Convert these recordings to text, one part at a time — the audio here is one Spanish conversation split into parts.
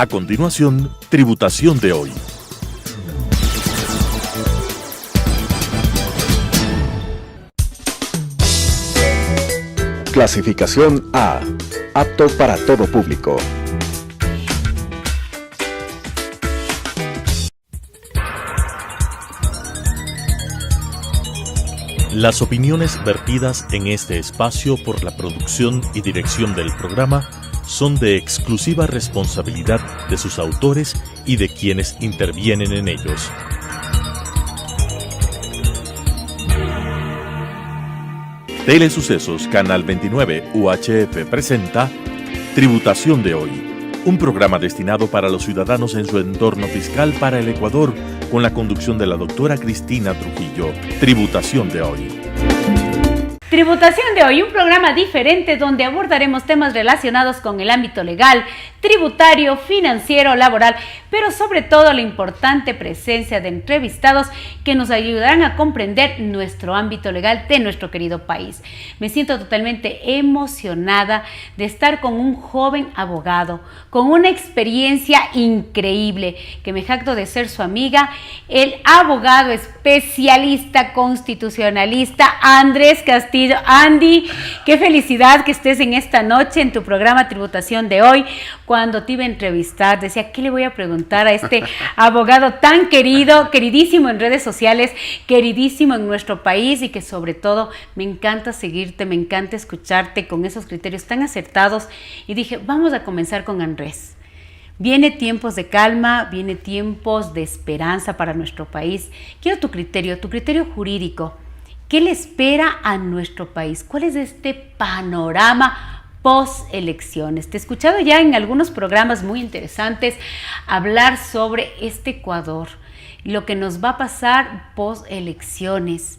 A continuación, Tributación de hoy. Clasificación A. Apto para todo público. Las opiniones vertidas en este espacio por la producción y dirección del programa son de exclusiva responsabilidad de sus autores y de quienes intervienen en ellos. Telesucesos Canal 29 UHF presenta Tributación de hoy, un programa destinado para los ciudadanos en su entorno fiscal para el Ecuador, con la conducción de la doctora Cristina Trujillo. Tributación de hoy. Tributación de hoy, un programa diferente donde abordaremos temas relacionados con el ámbito legal, tributario, financiero, laboral, pero sobre todo la importante presencia de entrevistados que nos ayudarán a comprender nuestro ámbito legal de nuestro querido país. Me siento totalmente emocionada de estar con un joven abogado, con una experiencia increíble, que me jacto de ser su amiga, el abogado especialista constitucionalista Andrés Castillo. Andy, qué felicidad que estés en esta noche en tu programa Tributación de hoy. Cuando te iba a entrevistar, decía, ¿qué le voy a preguntar a este abogado tan querido, queridísimo en redes sociales, queridísimo en nuestro país, y que sobre todo me encanta seguirte, me encanta escucharte con esos criterios tan acertados? Y dije, vamos a comenzar con Andrés. Viene tiempos de calma, viene tiempos de esperanza para nuestro país. Quiero tu criterio jurídico. ¿Qué le espera a nuestro país? ¿Cuál es este panorama post-elecciones? Te he escuchado ya en algunos programas muy interesantes hablar sobre este Ecuador, lo que nos va a pasar post-elecciones.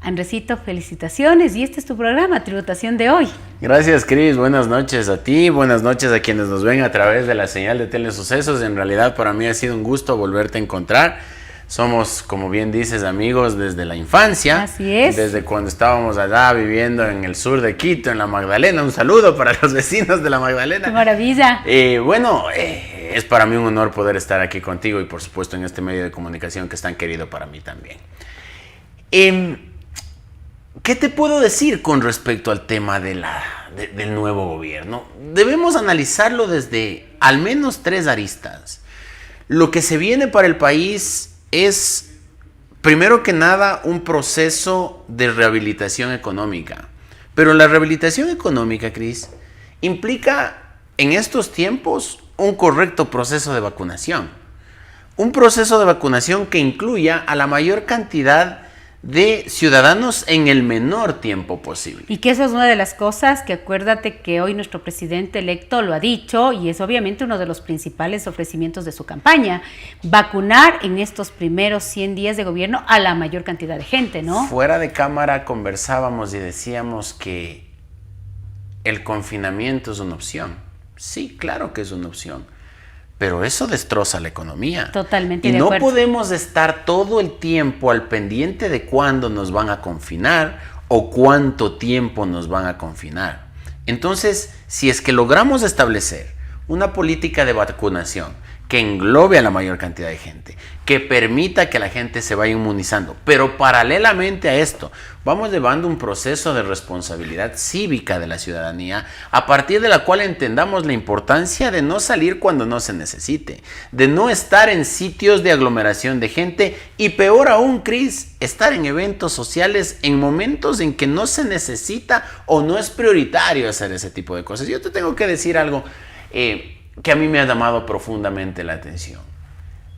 Andresito, felicitaciones, y este es tu programa, Tributación de hoy. Gracias, Cris. Buenas noches a ti, buenas noches a quienes nos ven a través de la señal de Telesucesos. En realidad, para mí ha sido un gusto volverte a encontrar. Somos, como bien dices, amigos desde la infancia. Así es. Desde cuando estábamos allá viviendo en el sur de Quito, en la Magdalena. Un saludo para los vecinos de la Magdalena. ¡Qué maravilla! Es para mí un honor poder estar aquí contigo y, por supuesto, en este medio de comunicación que es tan querido para mí también. ¿Qué te puedo decir con respecto al tema del nuevo gobierno? Debemos analizarlo desde al menos 3 aristas. Lo que se viene para el país es, primero que nada, un proceso de rehabilitación económica. Pero la rehabilitación económica, Cris, implica en estos tiempos un correcto proceso de vacunación. Un proceso de vacunación que incluya a la mayor cantidad de ciudadanos en el menor tiempo posible. Y que eso es una de las cosas que acuérdate que hoy nuestro presidente electo lo ha dicho, y es obviamente uno de los principales ofrecimientos de su campaña: vacunar en estos primeros 100 días de gobierno a la mayor cantidad de gente, ¿no? Fuera de cámara conversábamos y decíamos que el confinamiento es una opción. Sí, claro que es una opción. Pero eso destroza la economía. Totalmente de acuerdo. Y no podemos estar todo el tiempo al pendiente de cuándo nos van a confinar o cuánto tiempo nos van a confinar. Entonces, si es que logramos establecer una política de vacunación que englobe a la mayor cantidad de gente, que permita que la gente se vaya inmunizando, pero paralelamente a esto, vamos llevando un proceso de responsabilidad cívica de la ciudadanía, a partir de la cual entendamos la importancia de no salir cuando no se necesite, de no estar en sitios de aglomeración de gente, y peor aún, Cris, estar en eventos sociales en momentos en que no se necesita o no es prioritario hacer ese tipo de cosas. Yo te tengo que decir algo que a mí me ha llamado profundamente la atención.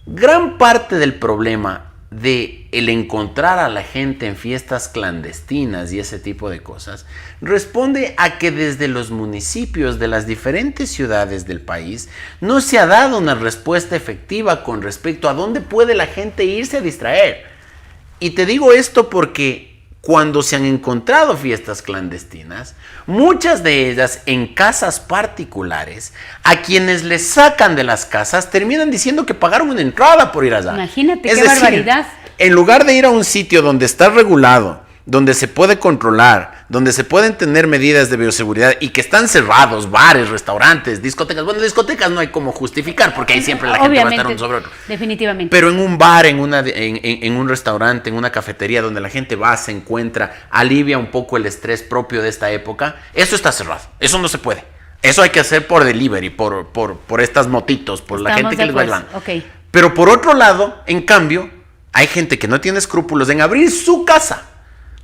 Gran parte del problema de el encontrar a la gente en fiestas clandestinas y ese tipo de cosas responde a que desde los municipios de las diferentes ciudades del país no se ha dado una respuesta efectiva con respecto a dónde puede la gente irse a distraer. Y te digo esto porque cuando se han encontrado fiestas clandestinas, muchas de ellas en casas particulares, a quienes les sacan de las casas terminan diciendo que pagaron una entrada por ir allá. Imagínate, qué barbaridad. En lugar de ir a un sitio donde está regulado, donde se puede controlar, donde se pueden tener medidas de bioseguridad y que están cerrados, bares, restaurantes, discotecas. Bueno, discotecas no hay como justificar porque ahí siempre la gente va a estar uno sobre otro. Definitivamente. Pero en un bar, en un restaurante, en una cafetería donde la gente va, se encuentra, alivia un poco el estrés propio de esta época, eso está cerrado. Eso no se puede. Eso hay que hacer por delivery, por estas motitos, por la gente que les bailan. Okay. Pero por otro lado, en cambio, hay gente que no tiene escrúpulos en abrir su casa,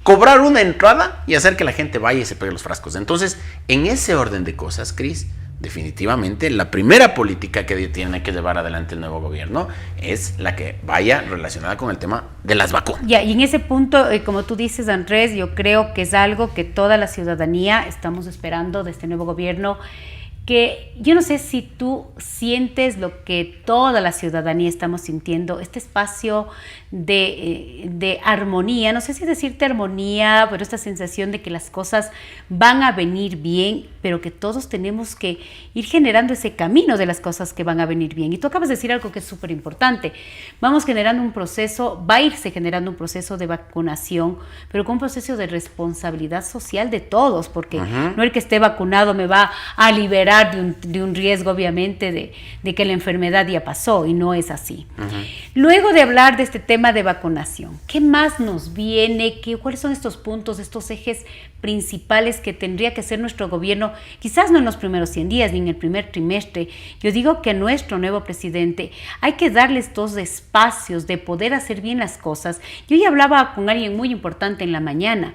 cobrar una entrada y hacer que la gente vaya y se pegue los frascos. Entonces, en ese orden de cosas, Cris, definitivamente la primera política que tiene que llevar adelante el nuevo gobierno es la que vaya relacionada con el tema de las vacunas. Ya, y en ese punto, como tú dices, Andrés, yo creo que es algo que toda la ciudadanía estamos esperando de este nuevo gobierno, que yo no sé si tú sientes lo que toda la ciudadanía estamos sintiendo, este espacio de armonía, no sé si decirte armonía, pero esta sensación de que las cosas van a venir bien, pero que todos tenemos que ir generando ese camino de las cosas que van a venir bien. Y tú acabas de decir algo que es súper importante. Vamos generando un proceso, va a irse generando un proceso de vacunación, pero con un proceso de responsabilidad social de todos, porque no el que esté vacunado me va a liberar de un riesgo, obviamente, de que la enfermedad ya pasó, y no es así. Luego de hablar de este tema de vacunación, ¿qué más nos viene? ¿Cuáles son estos puntos, estos ejes principales que tendría que hacer nuestro gobierno? Quizás no en los primeros 100 días, ni en el primer trimestre. Yo digo que a nuestro nuevo presidente hay que darle estos espacios de poder hacer bien las cosas. Yo ya hablaba con alguien muy importante en la mañana.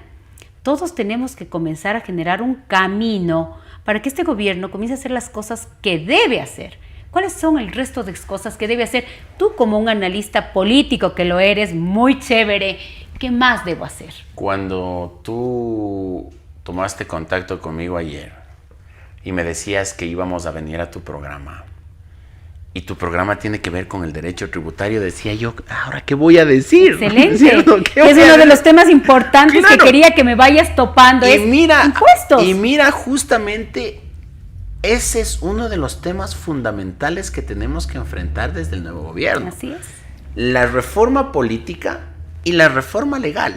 Todos tenemos que comenzar a generar un camino para que este gobierno comience a hacer las cosas que debe hacer. ¿Cuáles son el resto de cosas que debe hacer? Tú, como un analista político que lo eres, muy chévere, ¿qué más debo hacer? Cuando tú tomaste contacto conmigo ayer y me decías que íbamos a venir a tu programa, y tu programa tiene que ver con el derecho tributario, decía yo, ¿ahora qué voy a decir? Excelente. Es uno de los temas importantes, claro, que quería que me vayas topando. Y mira, impuestos. Y mira, justamente ese es uno de los temas fundamentales que tenemos que enfrentar desde el nuevo gobierno. Así es. La reforma política y la reforma legal.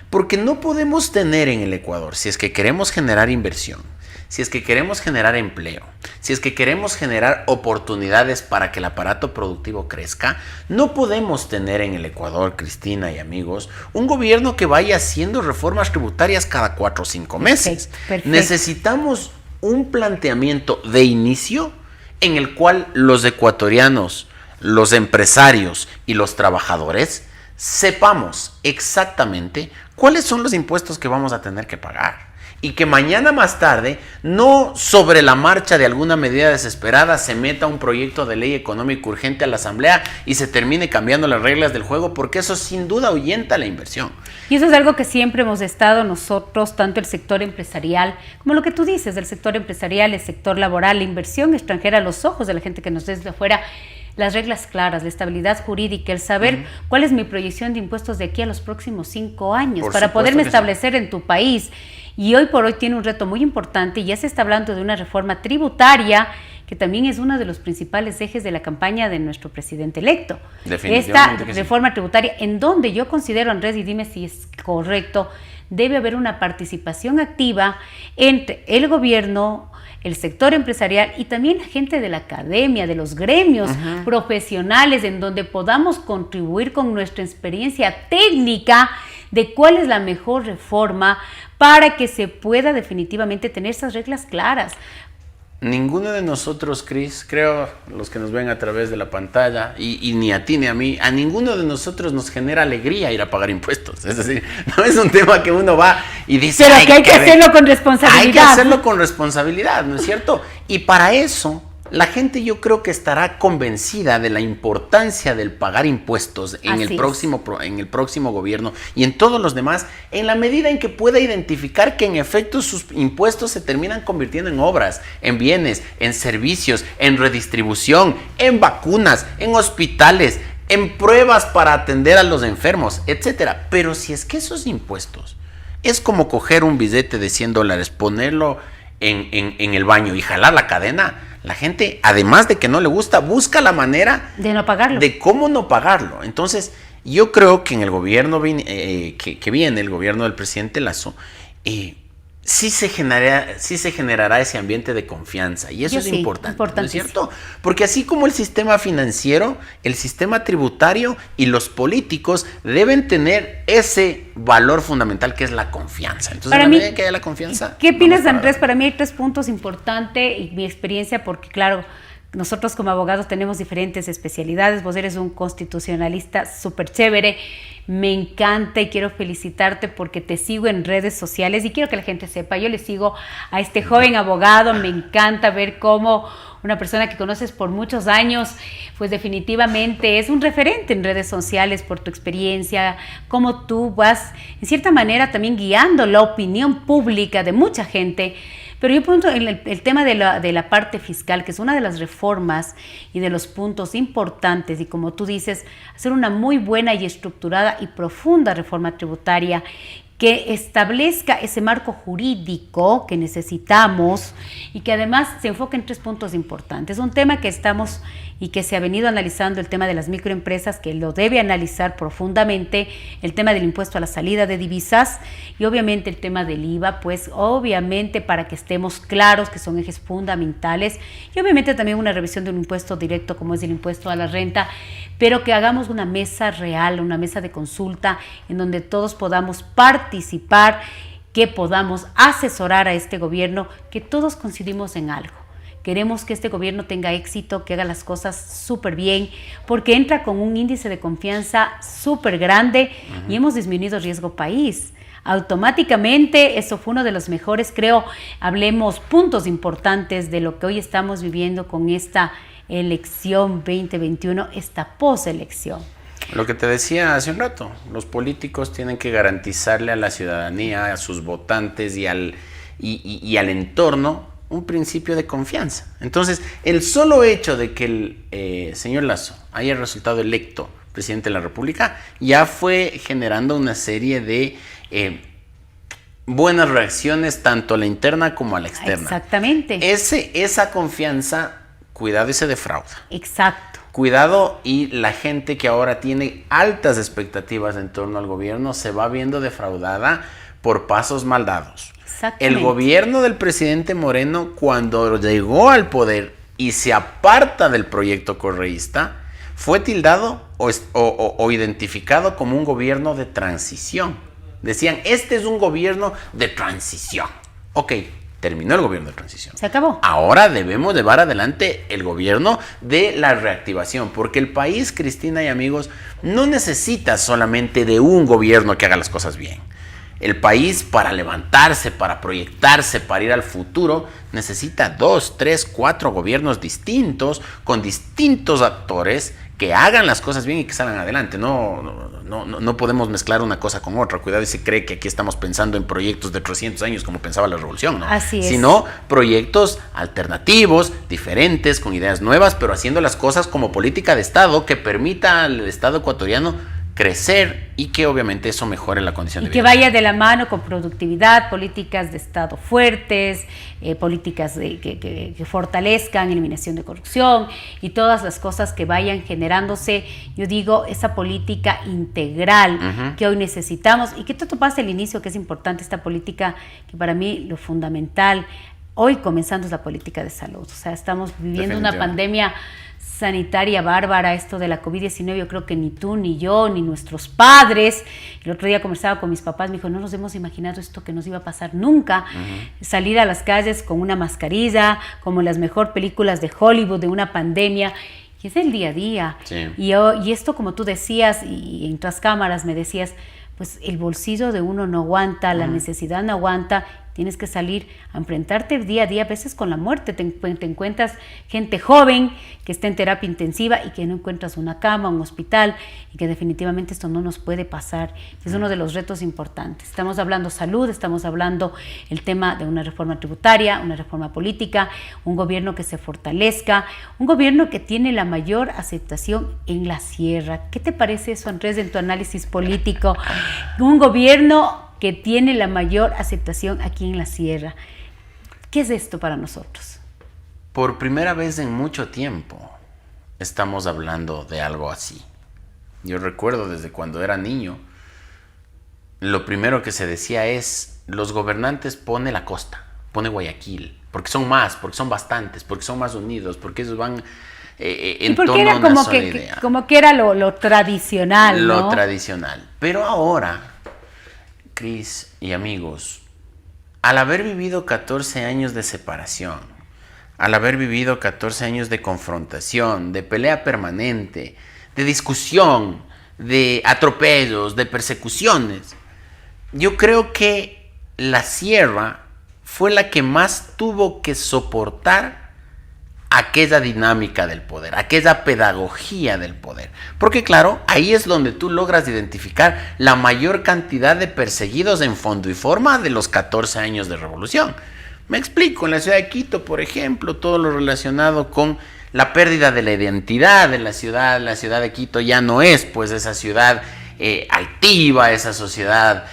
Porque no podemos tener en el Ecuador, si es que queremos generar inversión, si es que queremos generar empleo, si es que queremos generar oportunidades para que el aparato productivo crezca, no podemos tener en el Ecuador, Cristina y amigos, un gobierno que vaya haciendo reformas tributarias cada 4 o 5 meses. Perfecto. Necesitamos un planteamiento de inicio en el cual los ecuatorianos, los empresarios y los trabajadores sepamos exactamente cuáles son los impuestos que vamos a tener que pagar. Y que mañana más tarde, no sobre la marcha de alguna medida desesperada, se meta un proyecto de ley económico urgente a la Asamblea y se termine cambiando las reglas del juego, porque eso sin duda ahuyenta la inversión. Y eso es algo que siempre hemos estado nosotros, tanto el sector empresarial, como lo que tú dices, del sector empresarial, el sector laboral, la inversión extranjera, a los ojos de la gente que nos ve desde afuera. Las reglas claras, la estabilidad jurídica, el saber cuál es mi proyección de impuestos de aquí a los próximos 5 años, para poderme establecer en tu país. Y hoy por hoy tiene un reto muy importante, y ya se está hablando de una reforma tributaria que también es uno de los principales ejes de la campaña de nuestro presidente electo. Esta reforma tributaria, en donde yo considero, Andrés, y dime si es correcto, debe haber una participación activa entre el gobierno, el sector empresarial y también la gente de la academia, de los gremios profesionales, en donde podamos contribuir con nuestra experiencia técnica de cuál es la mejor reforma para que se pueda definitivamente tener esas reglas claras. Ninguno de nosotros, Cris, creo, los que nos ven a través de la pantalla, y ni a ti ni a mí, a ninguno de nosotros nos genera alegría ir a pagar impuestos. Es decir, no es un tema que uno va y dice... Pero que hay que hacerlo con responsabilidad. Hay que hacerlo con responsabilidad, ¿no es cierto? Y para eso, la gente yo creo que estará convencida de la importancia del pagar impuestos en el próximo gobierno y en todos los demás, en la medida en que pueda identificar que en efecto sus impuestos se terminan convirtiendo en obras, en bienes, en servicios, en redistribución, en vacunas, en hospitales, en pruebas para atender a los enfermos, etcétera. Pero si es que esos impuestos es como coger un billete de $100, ponerlo en el baño y jalar la cadena, la gente, además de que no le gusta, busca la manera de no pagarlo, de cómo no pagarlo. Entonces, yo creo que en el gobierno que viene, el gobierno del presidente Lasso, sí se generará ese ambiente de confianza. Y eso es importante, ¿no es cierto? Porque así como el sistema financiero, el sistema tributario y los políticos deben tener ese valor fundamental que es la confianza. Entonces, para a la mí, medida que haya la confianza... ¿Qué opinas, Andrés? Para mí hay 3 puntos importantes y mi experiencia, porque claro, nosotros como abogados tenemos diferentes especialidades. Vos eres un constitucionalista súper chévere. Me encanta y quiero felicitarte porque te sigo en redes sociales y quiero que la gente sepa, yo le sigo a este joven abogado, me encanta ver cómo una persona que conoces por muchos años, pues definitivamente es un referente en redes sociales por tu experiencia, cómo tú vas en cierta manera también guiando la opinión pública de mucha gente. Pero yo pregunto el tema de la parte fiscal, que es una de las reformas y de los puntos importantes, y como tú dices, hacer una muy buena y estructurada y profunda reforma tributaria que establezca ese marco jurídico que necesitamos y que además se enfoque en 3 puntos importantes. Un tema que estamos y que se ha venido analizando, el tema de las microempresas, que lo debe analizar profundamente, el tema del impuesto a la salida de divisas y obviamente el tema del IVA, pues obviamente para que estemos claros que son ejes fundamentales, y obviamente también una revisión de un impuesto directo como es el impuesto a la renta, pero que hagamos una mesa real, una mesa de consulta en donde todos podamos participar, que podamos asesorar a este gobierno, que todos coincidimos en algo. Queremos que este gobierno tenga éxito, que haga las cosas súper bien, porque entra con un índice de confianza súper grande y hemos disminuido riesgo país. Automáticamente, eso fue uno de los mejores, creo, hablemos puntos importantes de lo que hoy estamos viviendo con esta elección 2021, esta poselección. Lo que te decía hace un rato, los políticos tienen que garantizarle a la ciudadanía, a sus votantes y al entorno un principio de confianza. Entonces, el solo hecho de que el señor Lasso haya resultado electo presidente de la República ya fue generando una serie de buenas reacciones tanto a la interna como a la externa. Exactamente. Esa confianza, cuidado y se defrauda. Exacto. Cuidado y la gente que ahora tiene altas expectativas en torno al gobierno se va viendo defraudada por pasos mal dados. El gobierno del presidente Moreno, cuando llegó al poder y se aparta del proyecto correísta, fue tildado o identificado como un gobierno de transición. Decían, este es un gobierno de transición. Ok, terminó el gobierno de transición. Se acabó. Ahora debemos llevar adelante el gobierno de la reactivación, porque el país, Cristina y amigos, no necesita solamente de un gobierno que haga las cosas bien. El país, para levantarse, para proyectarse, para ir al futuro, necesita 2, 3, 4 gobiernos distintos, con distintos actores que hagan las cosas bien y que salgan adelante. No podemos mezclar una cosa con otra. Cuidado y se cree que aquí estamos pensando en proyectos de 300 años como pensaba la revolución, ¿no? Así es. Sino proyectos alternativos, diferentes, con ideas nuevas, pero haciendo las cosas como política de Estado que permita al Estado ecuatoriano crecer y que obviamente eso mejore la condición de vida. Y que vaya de la mano con productividad, políticas de Estado fuertes, políticas que fortalezcan, eliminación de corrupción y todas las cosas que vayan generándose, yo digo, esa política integral que hoy necesitamos y que tú topaste al inicio, que es importante esta política, que para mí lo fundamental hoy comenzando es la política de salud. O sea, estamos viviendo una pandemia sanitaria bárbara, esto de la COVID-19, yo creo que ni tú, ni yo, ni nuestros padres. El otro día conversaba con mis papás, me dijo, no nos hemos imaginado esto que nos iba a pasar nunca, salir a las calles con una mascarilla, como en las mejores películas de Hollywood, de una pandemia, y es el día a día. Sí. Y esto, como tú decías, y en otras cámaras me decías, pues el bolsillo de uno no aguanta, la necesidad no aguanta, tienes que salir a enfrentarte día a día, a veces con la muerte. Te encuentras gente joven que está en terapia intensiva y que no encuentras una cama, un hospital, y que definitivamente esto no nos puede pasar. Es uno de los retos importantes. Estamos hablando salud, estamos hablando el tema de una reforma tributaria, una reforma política, un gobierno que se fortalezca, un gobierno que tiene la mayor aceptación en la sierra. ¿Qué te parece eso, Andrés, en tu análisis político? Un gobierno que tiene la mayor aceptación aquí en la sierra. ¿Qué es esto para nosotros? Por primera vez en mucho tiempo estamos hablando de algo así. Yo recuerdo desde cuando era niño, lo primero que se decía es los gobernantes pone la costa, pone Guayaquil, porque son más, porque son bastantes, porque son más unidos, porque ellos van en porque torno era a una como sola que, idea. como que era lo tradicional, Lo ¿no? tradicional. Pero ahora, Cris y amigos, al haber vivido 14 años de separación, al haber vivido 14 años de confrontación, de pelea permanente, de discusión, de atropellos, de persecuciones, yo creo que la sierra fue la que más tuvo que soportar aquella dinámica del poder, aquella pedagogía del poder. Porque claro, ahí es donde tú logras identificar la mayor cantidad de perseguidos en fondo y forma de los 14 años de revolución. Me explico, en la ciudad de Quito, por ejemplo, todo lo relacionado con la pérdida de la identidad de la ciudad de Quito ya no es pues esa ciudad altiva, esa sociedad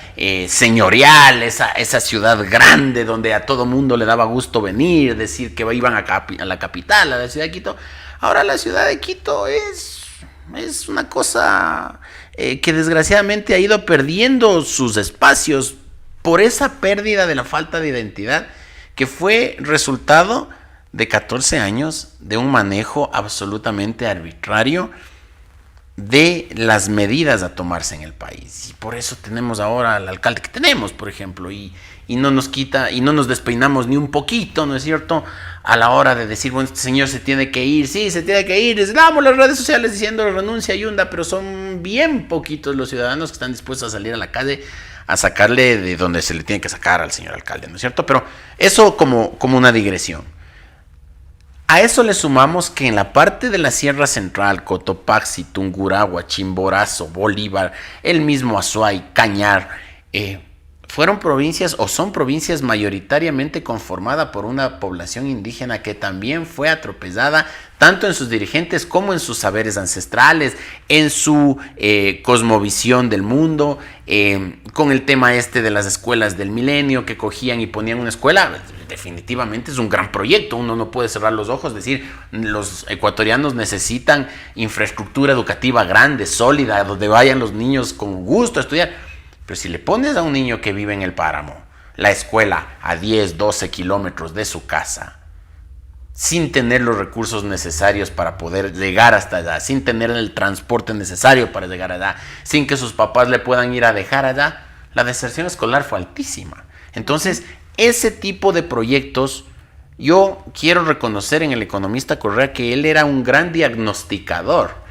señorial, esa ciudad grande donde a todo mundo le daba gusto venir, decir que iban a la capital, a la ciudad de Quito. Ahora la ciudad de Quito es una cosa que desgraciadamente ha ido perdiendo sus espacios por esa pérdida de la falta de identidad que fue resultado de 14 años de un manejo absolutamente arbitrario de las medidas a tomarse en el país. Y por eso tenemos ahora al alcalde que tenemos, por ejemplo, y no nos quita, y no nos despeinamos ni un poquito, ¿no es cierto?, a la hora de decir, bueno, este señor se tiene que ir, sí, se tiene que ir, damos las redes sociales diciendo renuncia y hunda, pero son bien poquitos los ciudadanos que están dispuestos a salir a la calle a sacarle de donde se le tiene que sacar al señor alcalde, ¿no es cierto? Pero eso como una digresión. A eso le sumamos que en la parte de la Sierra Central, Cotopaxi, Tungurahua, Chimborazo, Bolívar, el mismo Azuay, Cañar, fueron provincias o son provincias mayoritariamente conformadas por una población indígena que también fue atropellada tanto en sus dirigentes como en sus saberes ancestrales, en su cosmovisión del mundo, con el tema de las escuelas del milenio que cogían y ponían una escuela. Definitivamente es un gran proyecto, uno no puede cerrar los ojos, decir, los ecuatorianos necesitan infraestructura educativa grande, sólida, donde vayan los niños con gusto a estudiar. Pero si le pones a un niño que vive en el páramo la escuela a 10, 12 kilómetros de su casa, sin tener los recursos necesarios para poder llegar hasta allá, sin tener el transporte necesario para llegar allá, sin que sus papás le puedan ir a dejar allá, la deserción escolar fue altísima. Entonces, ese tipo de proyectos, yo quiero reconocer en el economista Correa que él era un gran diagnosticador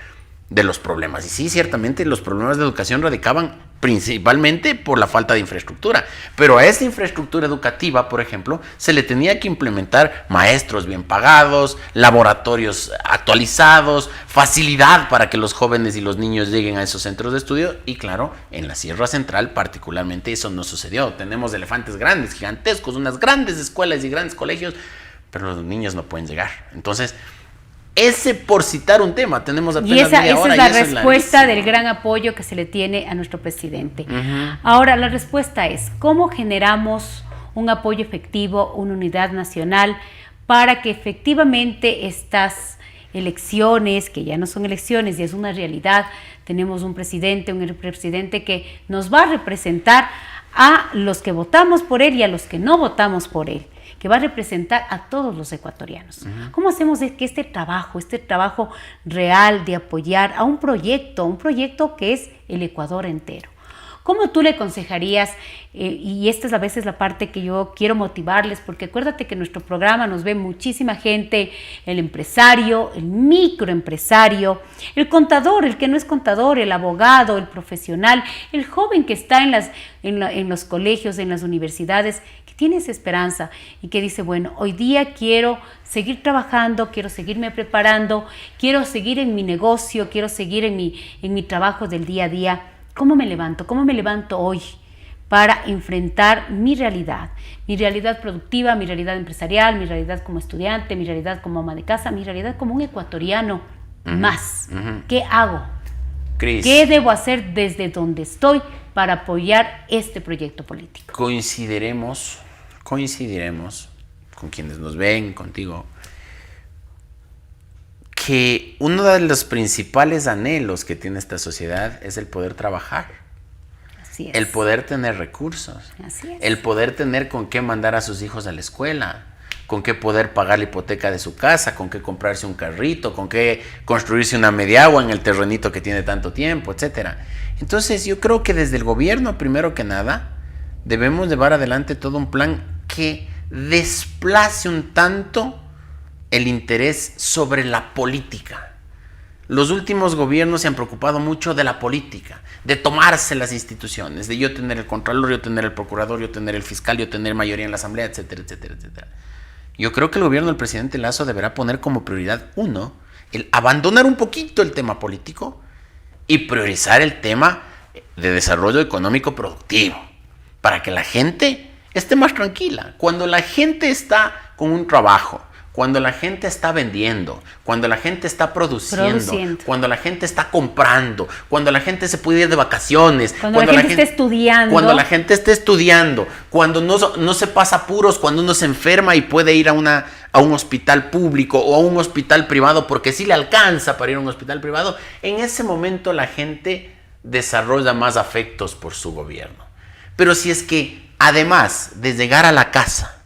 de los problemas. Y sí, ciertamente los problemas de educación radicaban principalmente por la falta de infraestructura. Pero a esa infraestructura educativa, por ejemplo, se le tenía que implementar maestros bien pagados, laboratorios actualizados, facilidad para que los jóvenes y los niños lleguen a esos centros de estudio. Y claro, en la Sierra Central particularmente eso no sucedió. Tenemos elefantes grandes, gigantescos, unas grandes escuelas y grandes colegios, pero los niños no pueden llegar. Entonces, ese por citar un tema, tenemos apenas media hora. Esa es la respuesta del gran apoyo que se le tiene a nuestro presidente. Ahora, la respuesta es, ¿cómo generamos un apoyo efectivo, una unidad nacional para que efectivamente estas elecciones, que ya no son elecciones, ya es una realidad, tenemos un presidente que nos va a representar a los que votamos por él y a los que no votamos por él, que va a representar a todos los ecuatorianos? ¿Cómo hacemos que este trabajo real de apoyar a un proyecto que es el Ecuador entero? ¿Cómo tú le aconsejarías? Y esta es a veces la parte que yo quiero motivarles, porque acuérdate que en nuestro programa nos ve muchísima gente, el empresario, el microempresario, el contador, el que no es contador, el abogado, el profesional, el joven que está en los colegios, en las universidades, que tiene esa esperanza y que dice, bueno, hoy día quiero seguir trabajando, quiero seguirme preparando, quiero seguir en mi negocio, quiero seguir en mi trabajo del día a día. ¿Cómo me levanto? ¿Cómo me levanto hoy para enfrentar mi realidad productiva, mi realidad empresarial, mi realidad como estudiante, mi realidad como ama de casa, mi realidad como un ecuatoriano más? ¿Qué hago? Cris, ¿Qué debo hacer desde donde estoy para apoyar este proyecto político? Coincidiremos con quienes nos ven, contigo, que uno de los principales anhelos que tiene esta sociedad es el poder trabajar. Así es. el poder tener recursos, Así es. el poder tener con qué mandar a sus hijos a la escuela, con qué poder pagar la hipoteca de su casa, con qué comprarse un carrito, con qué construirse una mediagua en el terrenito que tiene tanto tiempo, etcétera. Entonces yo creo que desde el gobierno, primero que nada, debemos llevar adelante todo un plan que desplace un tanto el interés sobre la política. Los últimos gobiernos se han preocupado mucho de la política, de tomarse las instituciones, de yo tener el contralor, yo tener el procurador, yo tener el fiscal, yo tener mayoría en la asamblea, etcétera, etcétera, etcétera. Yo creo que el gobierno del presidente Lasso deberá poner como prioridad, uno, el abandonar un poquito el tema político y priorizar el tema de desarrollo económico productivo, para que la gente esté más tranquila. Cuando la gente está con un trabajo, cuando la gente está vendiendo, cuando la gente está produciendo, cuando la gente está comprando, cuando la gente se puede ir de vacaciones, cuando la gente esté estudiando, cuando la gente esté estudiando, cuando no se pasa apuros, cuando uno se enferma y puede ir a un hospital público o a un hospital privado porque sí le alcanza para ir a un hospital privado, en ese momento la gente desarrolla más afectos por su gobierno. Pero si es que además de llegar a la casa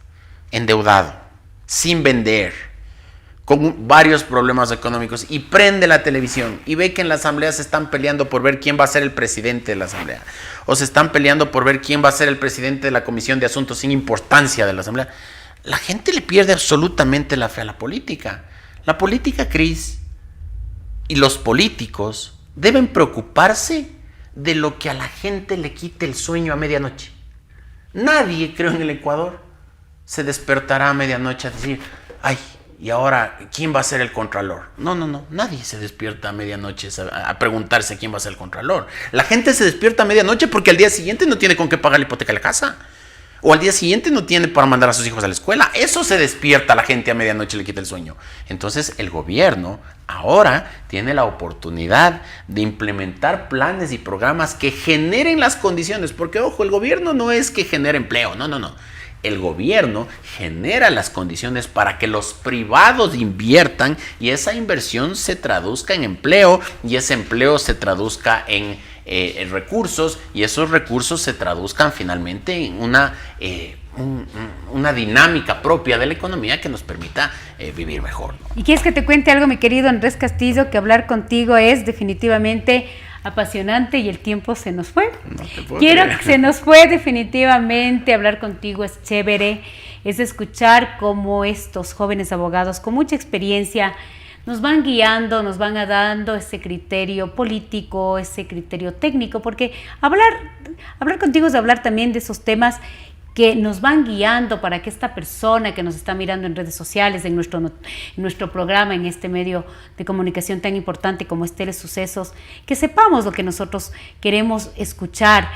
endeudado, sin vender, con varios problemas económicos, y prende la televisión y ve que en la asamblea se están peleando por ver quién va a ser el presidente de la asamblea, o se están peleando por ver quién va a ser el presidente de la comisión de asuntos sin importancia de la asamblea, la gente le pierde absolutamente la fe a la política. La política, Cris, y los políticos deben preocuparse de lo que a la gente le quite el sueño a medianoche. Nadie, creo, en el Ecuador se despertará a medianoche a decir, ay, ¿y ahora quién va a ser el contralor? No, nadie se despierta a medianoche a preguntarse quién va a ser el contralor. La gente se despierta a medianoche porque al día siguiente no tiene con qué pagar la hipoteca de la casa. O al día siguiente no tiene para mandar a sus hijos a la escuela. Eso se despierta a la gente a medianoche y le quita el sueño. Entonces el gobierno ahora tiene la oportunidad de implementar planes y programas que generen las condiciones. Porque, ojo, el gobierno no es que genere empleo, no. El gobierno genera las condiciones para que los privados inviertan y esa inversión se traduzca en empleo y ese empleo se traduzca en recursos y esos recursos se traduzcan finalmente en una dinámica propia de la economía que nos permita vivir mejor, ¿no? ¿Y quieres que te cuente algo, mi querido Andrés Castillo? Que hablar contigo es definitivamente apasionante y el tiempo se nos fue. No te puedo Quiero creer. que se nos fue definitivamente. Hablar contigo es chévere, es escuchar cómo estos jóvenes abogados con mucha experiencia nos van guiando, nos van dando ese criterio político, ese criterio técnico, porque hablar contigo es hablar también de esos temas que nos van guiando para que esta persona que nos está mirando en redes sociales, en nuestro programa, en este medio de comunicación tan importante como es Telesucesos, que sepamos lo que nosotros queremos escuchar,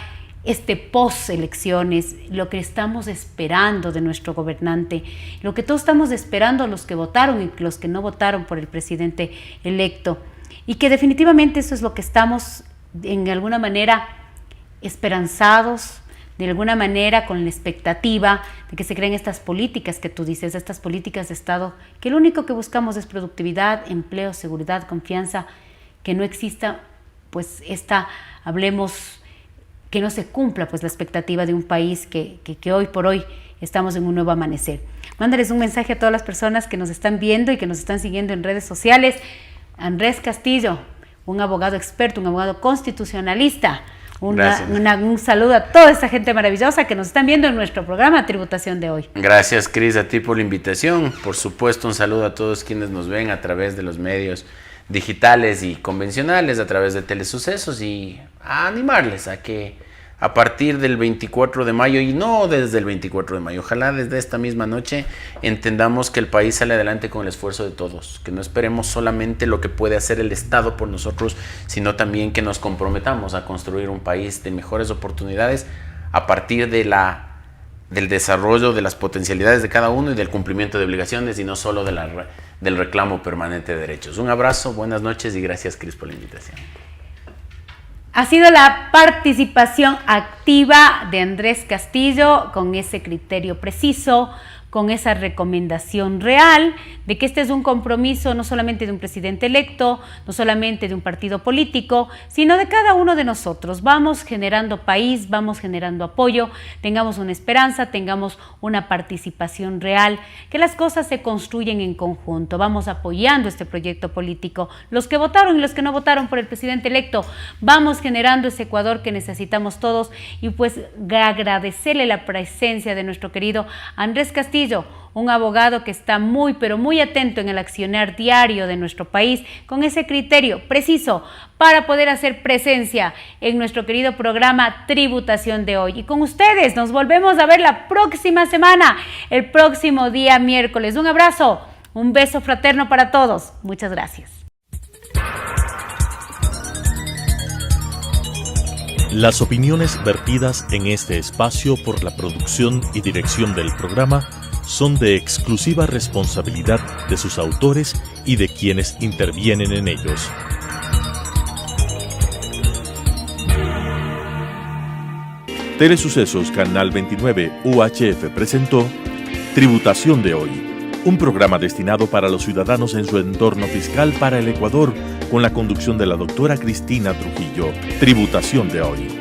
post-elecciones, lo que estamos esperando de nuestro gobernante, lo que todos estamos esperando los que votaron y los que no votaron por el presidente electo, y que definitivamente eso es lo que estamos en alguna manera esperanzados, de alguna manera con la expectativa de que se creen estas políticas que tú dices, estas políticas de Estado, que lo único que buscamos es productividad, empleo, seguridad, confianza, que no exista, pues que no se cumpla pues la expectativa de un país que hoy por hoy estamos en un nuevo amanecer. Mándales un mensaje a todas las personas que nos están viendo y que nos están siguiendo en redes sociales. Andrés Castillo, un abogado experto, un abogado constitucionalista. Un saludo a toda esta gente maravillosa que nos están viendo en nuestro programa Tributación de hoy. Gracias, Cris, a ti por la invitación. Por supuesto, un saludo a todos quienes nos ven a través de los medios digitales y convencionales, a través de Telesucesos, y a animarles a que a partir del 24 de mayo, y no desde el 24 de mayo, ojalá desde esta misma noche entendamos que el país sale adelante con el esfuerzo de todos, que no esperemos solamente lo que puede hacer el Estado por nosotros, sino también que nos comprometamos a construir un país de mejores oportunidades a partir del desarrollo de las potencialidades de cada uno y del cumplimiento de obligaciones, y no solo del reclamo permanente de derechos. Un abrazo, buenas noches y gracias, Cris, por la invitación. Ha sido la participación activa de Andrés Castillo con ese criterio preciso, con esa recomendación real de que este es un compromiso no solamente de un presidente electo, no solamente de un partido político, sino de cada uno de nosotros. Vamos generando país, vamos generando apoyo, tengamos una esperanza, tengamos una participación real, que las cosas se construyen en conjunto. Vamos apoyando este proyecto político. Los que votaron y los que no votaron por el presidente electo, vamos generando ese Ecuador que necesitamos todos, y pues agradecerle la presencia de nuestro querido Andrés Castillo, un abogado que está muy pero muy atento en el accionar diario de nuestro país, con ese criterio preciso para poder hacer presencia en nuestro querido programa Tributación de Hoy. Y con ustedes nos volvemos a ver la próxima semana, el próximo día miércoles. Un abrazo, un beso fraterno para todos. Muchas gracias. Las opiniones vertidas en este espacio por la producción y dirección del programa son de exclusiva responsabilidad de sus autores y de quienes intervienen en ellos. Telesucesos Canal 29 UHF presentó Tributación de Hoy, un programa destinado para los ciudadanos en su entorno fiscal para el Ecuador, con la conducción de la doctora Cristina Trujillo. Tributación de Hoy.